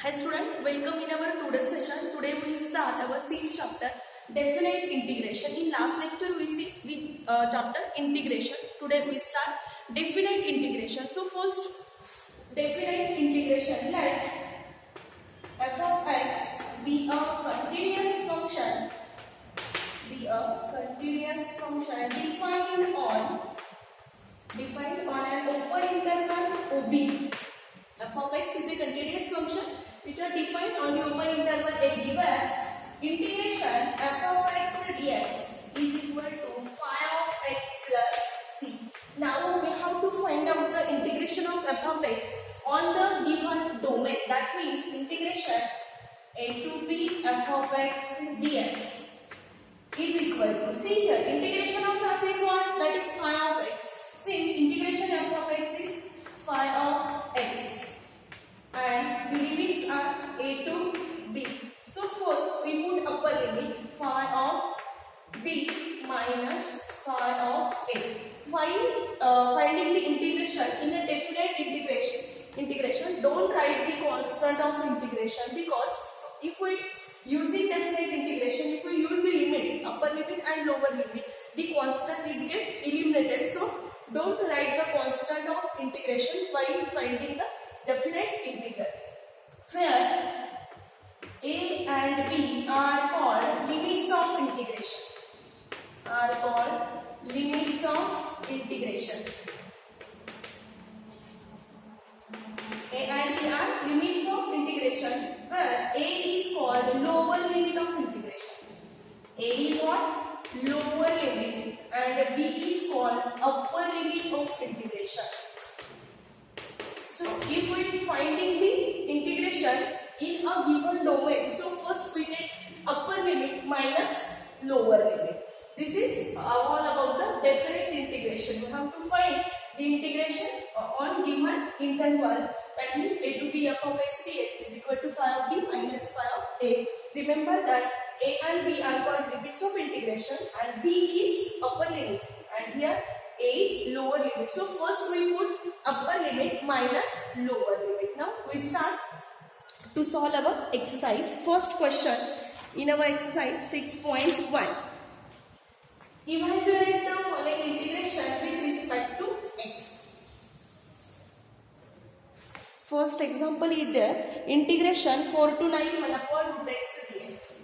Hi student, welcome in our today's session. Today we start our sixth chapter, definite integration. In last lecture we see the chapter integration. Today we start definite integration. So first, definite integration, let f of x be a continuous function, defined on an open interval OB. F of x is a continuous function which are defined on the open interval AB, where integration f of x dx is equal to phi of x plus c. Now we have to find out the integration of f of x on the given domain. That means integration a to b f of x dx is equal to, see here, integration of f is what? That is phi of x. Since integration f of x is phi of x and the limits are a to b. So first we put upper limit phi of b minus phi of a. Finding the integration in a definite integration, don't write the constant of integration, because if we using definite integration, if we use the limits, upper limit and lower limit, the constant it gets eliminated. So don't write the constant of integration while finding the definite integral, where a and b are called limits of integration. A and b are limits of integration, where a is called lower limit of integration. A is what? Lower limit, and b is called upper limit of integration. So if we finding the integration in a given domain, so first we take upper limit minus lower limit. This is all about the definite integration. We have to find the integration on given interval, that means a to b f of x dx is equal to phi of b minus phi of a. Remember that a and b are called limits of integration and b is upper limit and here a is lower limit. So first we put upper limit minus lower limit. Now we start to solve our exercise. First question in our exercise 6.1. Evaluate the following integration with respect to x. First example is there, integration 4 to 9 1 upon root x dx.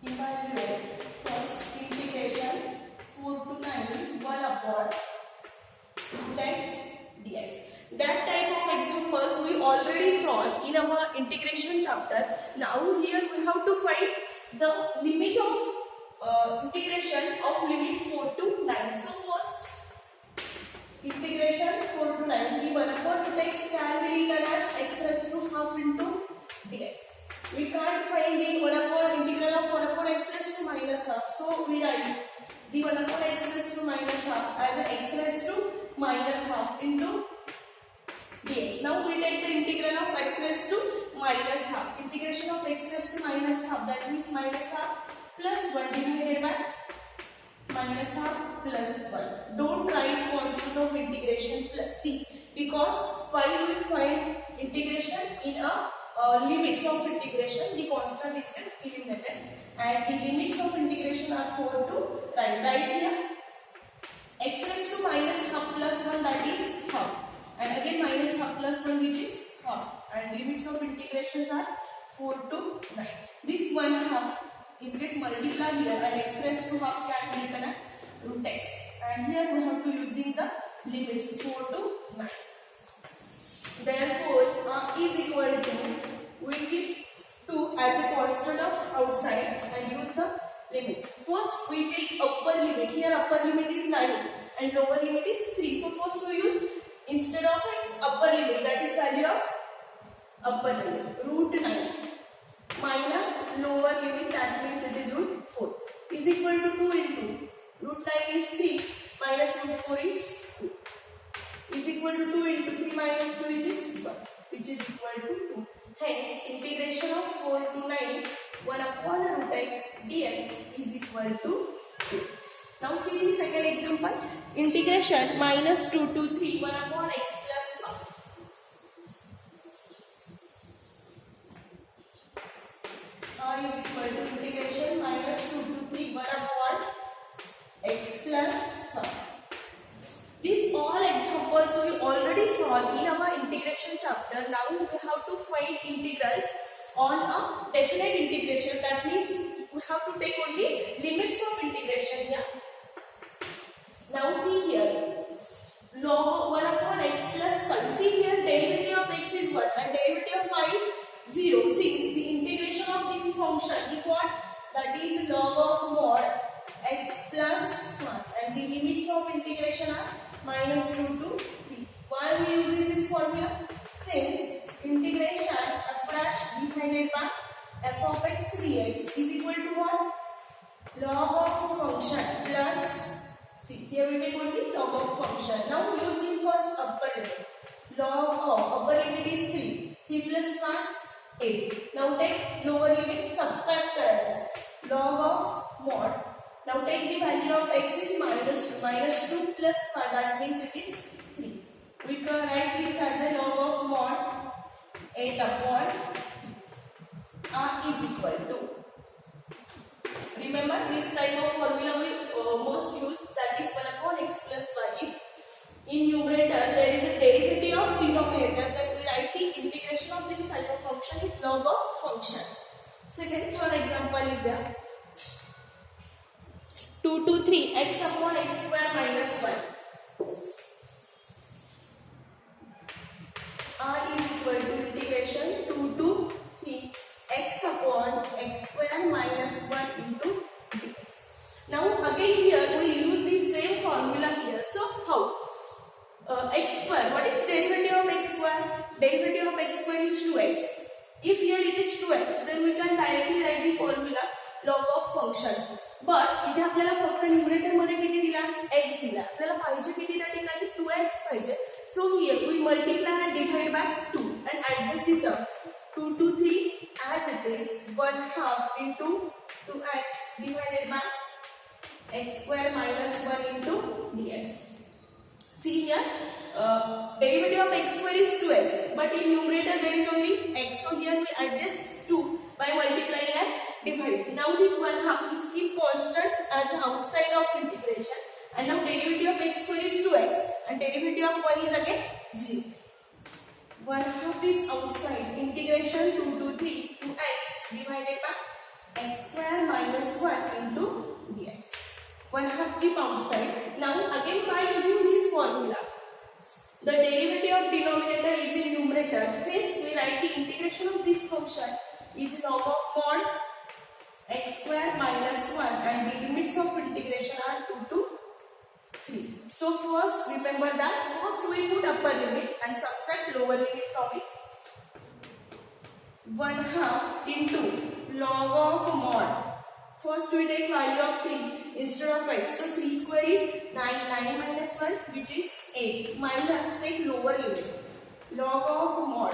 Evaluate first integration 4 to 9 1 upon root x dx. That type of examples we already solved in our integration chapter. Now here we have to find the limit of integration of limit 4 to 9. So first integration 4 to 9, the 1 upon root x can be written as x raised to half into dx. We can't find the 1 upon integral of 1 upon x raised to minus half. So we write the 1 upon x raised to minus half as an x raised to minus half into dx. Now we take the integral of x raised to minus half. Integration of x raised to minus half, that means minus half plus 1 divided by minus half plus 1. Don't write constant of integration plus c, because while we find integration in a limits of integration, the constant is gets eliminated and the limits of integration are 4 to 9. Right here x raised to minus half plus 1, that is half, and again minus half plus 1 which is half, and limits of integrations are 4 to 9. This 1 half is get multiplied here and x raised to half can be written as root x, and here we have to using the limits 4 to 9. Therefore is equal to, we keep 2 as a constant of outside and use the limits. First we take upper limit. Here upper limit is 9 and lower limit is 3. So first we use, instead of x, upper limit, that is value of upper limit root 9 minus lower limit, that means it is root 4, is equal to 2 into root 9 is 3 minus root 4 is 2, is equal to 2 into 3 minus 2 which is 1, which is equal to 2. Hence integration of 4 to 9 1 upon root x dx is equal to 2. Now see the second example. integration minus 2 to 3 1 upon x plus 1. Is equal to integration minus 2 to 3 1 upon x plus 1. These all examples we already solved in our integration chapter. Now we have to find integrals on a definite integration. That means we have to take only limits of integration here. Now see here, log of 1 upon x plus 5. See here, derivative of x is 1 and derivative of 5 is 0. Since the integration of this function is what? That is log of mod x plus 1 and the limits of integration are minus 2 to 3. Why are we using this formula? Since integration f dash divided by f of x dx is equal to what? Log of a function plus, see here we take only log of function. Now use the first upper limit. Log of upper limit is 3. 3 plus 5, 8. Now take lower limit, subtract करायचा. Log of mod. Now take the value of x is minus 2 plus 5. That means it is 3. We can write this as a log of mod 8 upon 3. R is equal to. Remember this type of formula we most use, that is 1 upon x plus 5. If in numerator there is a derivative of denominator, then we write the integration of this type of function is log of function. Second, third example is there. 2 to 3 x upon x square minus 1. R is equal to integration 2 to 3 x upon x square minus 1 into dx. Now again here we use the same formula here. So how? X square, what is derivative of x square? Derivative of x square is 2x. If here it is 2x, then we can directly write the formula log of function. But इथे आपल्याला फक्त numerator मध्ये किती दिला? x दिला. आपल्याला पाहिजे किती त्या ठिकाणी 2x पाहिजे. So here we multiply and divide by 2 and adjust the term. 2 to 3 as it is 1/2 into 2x divided by x square minus 1 into dx. See here, derivative of x square is 2x, but in numerator there is only x. So here we adjust 2 by multiplying and dividing. Now this 1/2 is keep constant as outside of integration, and now derivative of x square is 2x and derivative of 1 is again 0. 1/2 is outside. Integration 2 to 3 2x divided by x square minus 1 into dx. 1/2 keep outside. Now again by using this formula, the derivative of denominator is in numerator. Since we write the integration of this function is log of mod x square minus 1 and the limits of integration are 2 to 3. So first remember that first we put upper limit and subtract lower limit from it. 1/2 into log of mod. First we take value of 3 instead of x. So 3 square is 9. 9 minus 1 which is 8. Minus take lower limit. Log of mod.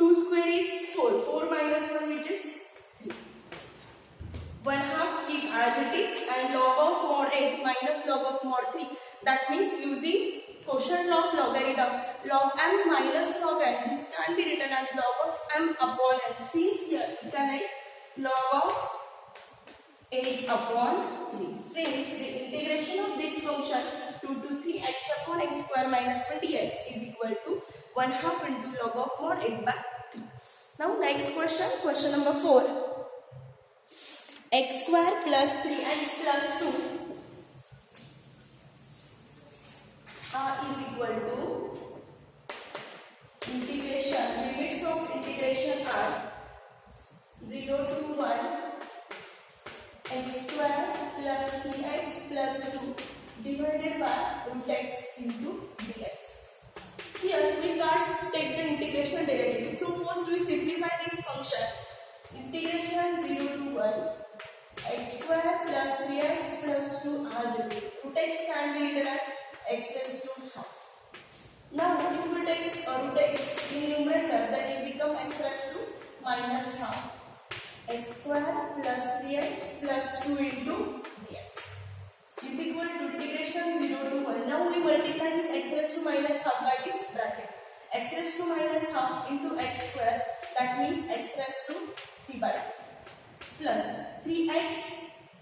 2 square is 4. 4 minus 1 which is 3. 1/2 keep as it is and log of mod 8 minus log of mod 3. That means using quotient law of logarithm. Log m minus log n. This can be written as log of m upon n. Since here you can write log of 8 upon 3. Since the integration of this function 2 to 3 x upon x square minus 1 dx is equal to 1/2 into log of mod 8 by 3. Now next question, question number 4. X square plus 3x plus 2 is equal to integration. Limits of integration are 0 to 1 x square plus 3x plus 2 divided by root x into dx. Here we can't take the integration directly. So first we simplify this function. Integration 0 to 1 x square plus 3x plus 2 as it is. Root x can be written as x raised to half. Now if we take root x in numerator, then it becomes x raised to minus half. X square plus 3x plus 2 into dx is equal to integration 0 to 1. Now x raised to minus half into x square, that means x raised to 3 by 2 plus 3x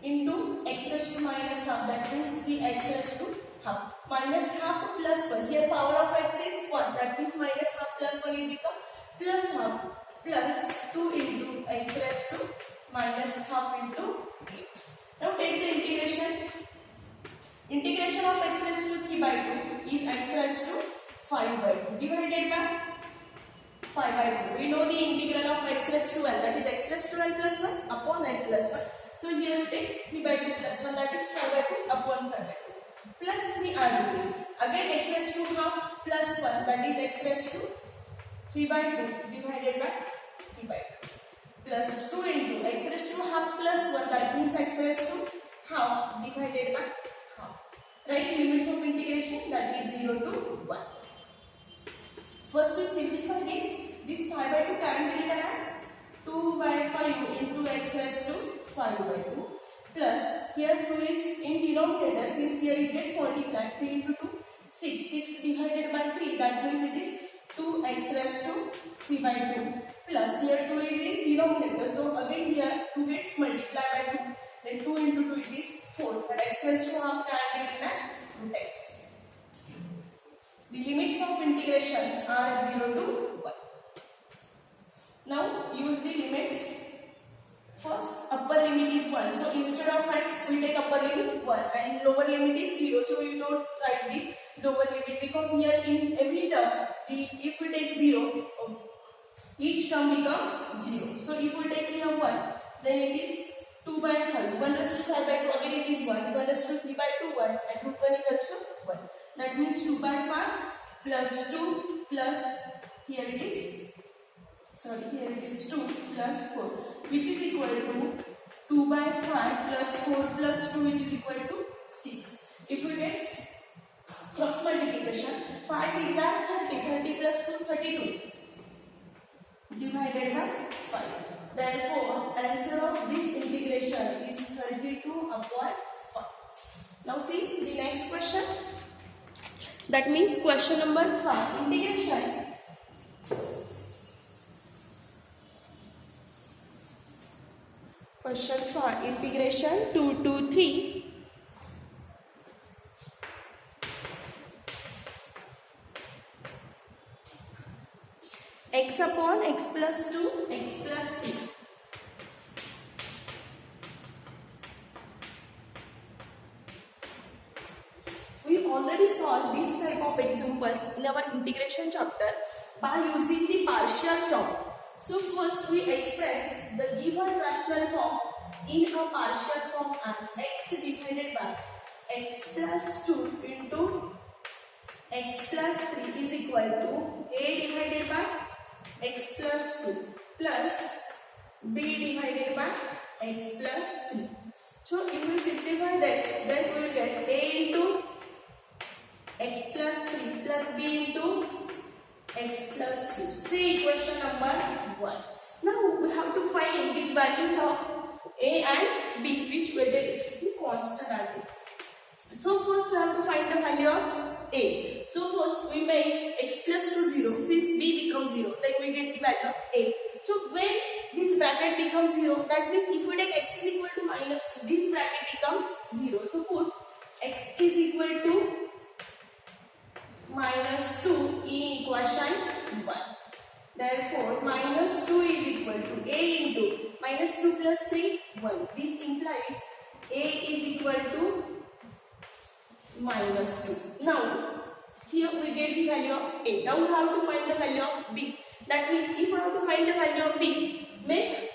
into x raised to minus half, that means 3x raised to half, minus half plus 1. Here power of x is 1, that means minus half plus 1 will become plus half, plus 2 into x raised to minus half into x. Now take the integration. Integration of x raised to 3 by 2 is x raised to 5 by 2 divided by 5 by 2. We know the integral of x raised to n, that is x raised to n plus 1 upon n plus 1. So here we take 3 by 2 plus 1, that is 5 by 2 upon 5 by 2 plus 3 as it is. Again x raised to half plus 1, that is x raised to 3 by 2 divided by 3 by 2 plus 2 into x raised to half plus 1, that means x raised to half divided by half. Right, limits of integration, that is 0 to 1. First we simplify this. This 5 by 2 can be written as 2 by 5 into x raised to 5 by 2 plus here 2 is in denominator, since here it gets multiplied, 3 into 2 6, 6 divided by 3, that means it is 2x raised to 3 by 2 plus here 2 is in denominator, so again here 2 gets multiplied by 2, then 2 into 2 it is 4, that x raised to half can be written as root x. The limits of integrations are 0 to 1. Now use the limits. First upper limit is 1, so instead of x we take upper limit 1 and lower limit is 0, so you don't write the lower limit, because here in every term if we take 0, each term becomes 0. So if we take here 1, then it is 2 by 5, 1 raised to 5 by 2, again it is 1, 1 raised to 3 by 2, 1, and root 1 is also 1. That means 2 by 5 plus 2 plus here it is 2 plus 4, which is equal to 2 by 5 plus 4 plus 2, which is equal to 6. If we get cross multiplication, 5 6 are 30, 30 plus 2 32 divided by 5. Therefore, answer of this integration is 32 upon 5. Now see the next question. That means question number 5, integration. Question 5, integration 2 to 3. X upon x plus 2, x plus 3. We already solved this type of examples in our integration chapter by using the partial form. So first we express the given rational form in a partial form as x divided by x plus 2 into x plus 3 is equal to a divided by x plus 2 plus b divided by x plus 3. So if we simplify this, then we will get a into x plus 3 plus b into x plus 2. See equation number 1. Now we have to find the values of a and b, which we take the constant as it. So first we have to find the value of a. So first we make x plus 2 0. Since b becomes 0, then we get the value of a. So when this bracket becomes 0, that means if we take x is equal to minus 2, this bracket becomes 0. So put x is equal to minus 2 in equation 1. Therefore, minus 2 is equal to a into minus 2 plus 3, 1. This implies a is equal to minus 2. Now, here we get the value of a. Now we have to find the value of b. That means if we have to find the value of b, make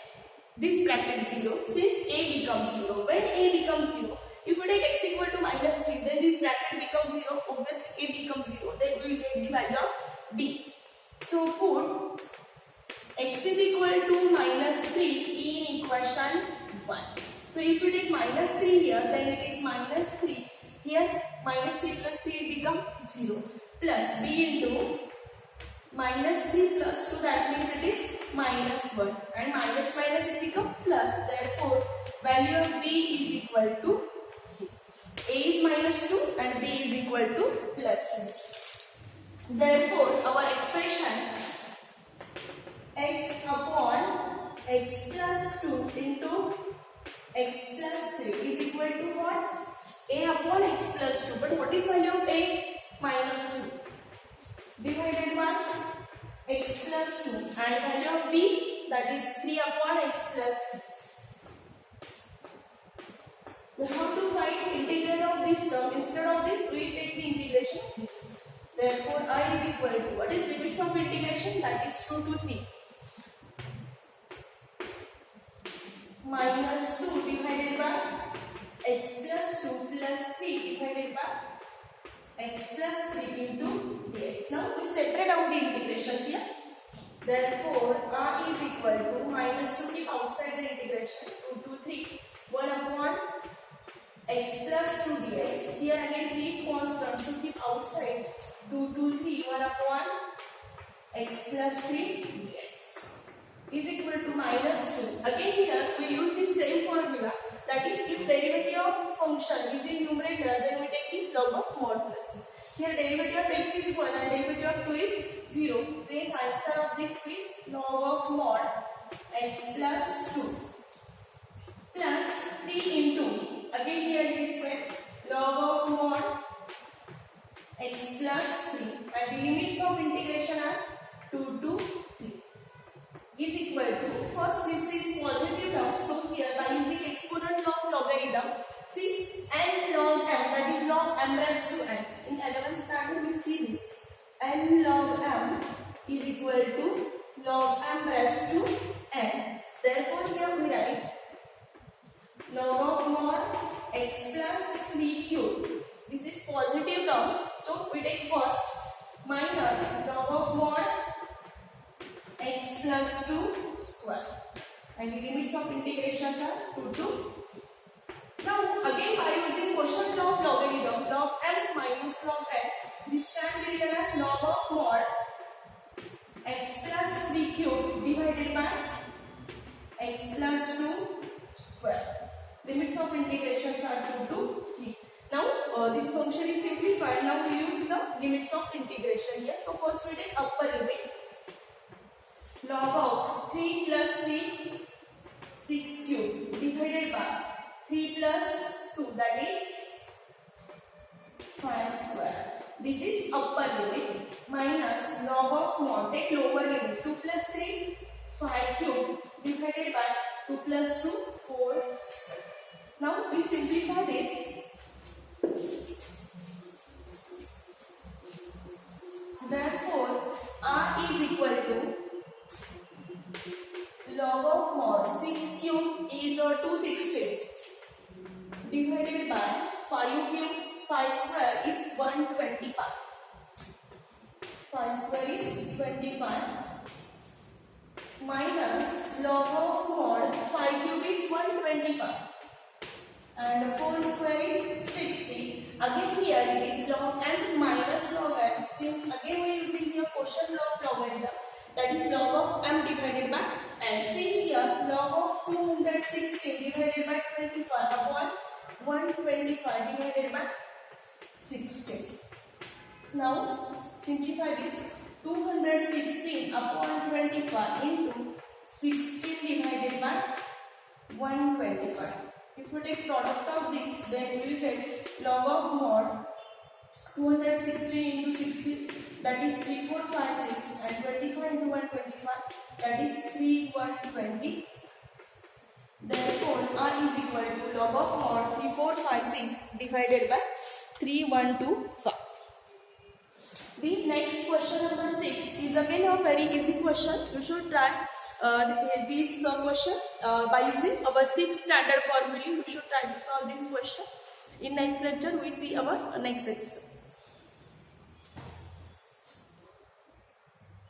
this bracket 0 since a becomes 0. When a becomes 0, if we take x equal to minus 3, then this bracket becomes 0. Obviously, a becomes 0. Then we will get the value of b. So put x is equal to minus 3 in equation 1. So if you take minus 3 here, then it is minus 3. Here minus 3 plus 3 become 0. Plus b into minus 3 plus 2, that means it is minus 1. And minus minus it become plus. Therefore, value of b is equal to a is minus 2 and b is equal to plus 3. Therefore, our expression x upon x plus 2 into x plus 3 is equal to what? A upon x plus 2. But what is value of a? Minus 2 divided by x plus 2 and value of b, that is 3 upon x plus 3. We have to find integral of this term. Instead of this, we take the integration of this. Therefore, I is equal to, what is limits of integration? That is 2 to 3. Minus 2 divided by x plus 2 plus 3 divided by x plus 3 into dx. Now we separate out the integrations here. Therefore, r is equal to minus 2, keep outside the integration, 2 to 3, 1 upon x plus 2 dx. Here again 3 is constant, so keep outside, 2 to 3, 1 upon x plus 3 dx is equal to minus 2. Again here we use the same formula, that is if derivative of function is in numerator, then we take the log of mod plus c. Here derivative of x is 1 and derivative of 2 is 0. So answer of this is log of mod x plus 2 plus 3 into, again here it is said log of mod x plus 3 and the limits of integration are 2 to 3 is equal to, first this is positive term, so here by using exponent of logarithm, see n log m, that is log m raised to n. In 11th standard we see this, n log m is equal to log m raised to n. Therefore here we write log of mod x plus 3 cube. This is positive term, so we take first minus log of mod x plus 2 square and the limits of integrations are 2 to. Now again by using quotient law of logarithm, log m minus log n, this can be written as log of mod x plus 3 cube divided by x plus 2 square. Limits of integrations are 2 to 3. Now this function is simplified. Now we use the limits of integration here. So first we take upper limit, log of 3 plus 3 6 cube divided by 3 plus 2, that is 5 square. This is upper limit minus log of mod, take lower limit, 2 plus 3 5 cube divided by 2 plus 2 4 square. Now we simplify this. Therefore r is equal to log of mod 6 cube is 260 divided by 5 cube, 5 square is 125. 5 square is 25 minus log of mod 5 cube is 125 and 4 square is 60. Again here it is log n minus log n. Since again we are using the quotient law of logarithm, that is log of m divided by n. Since here log of 260 divided by 25 upon 125 divided by 60. Now simplify this, 216 upon 25 into 16 divided by 125. If you take product of this, then you will get log of mod 216 into 60, that is 3456 and 25 into 125, that is 3120. Therefore r is equal to log of mod 3456 divided by 3125. The next question number 6 is again a very easy question. You should try this question by using our 6th standard formula. You should try to solve this question. In next lecture we see our next exercise.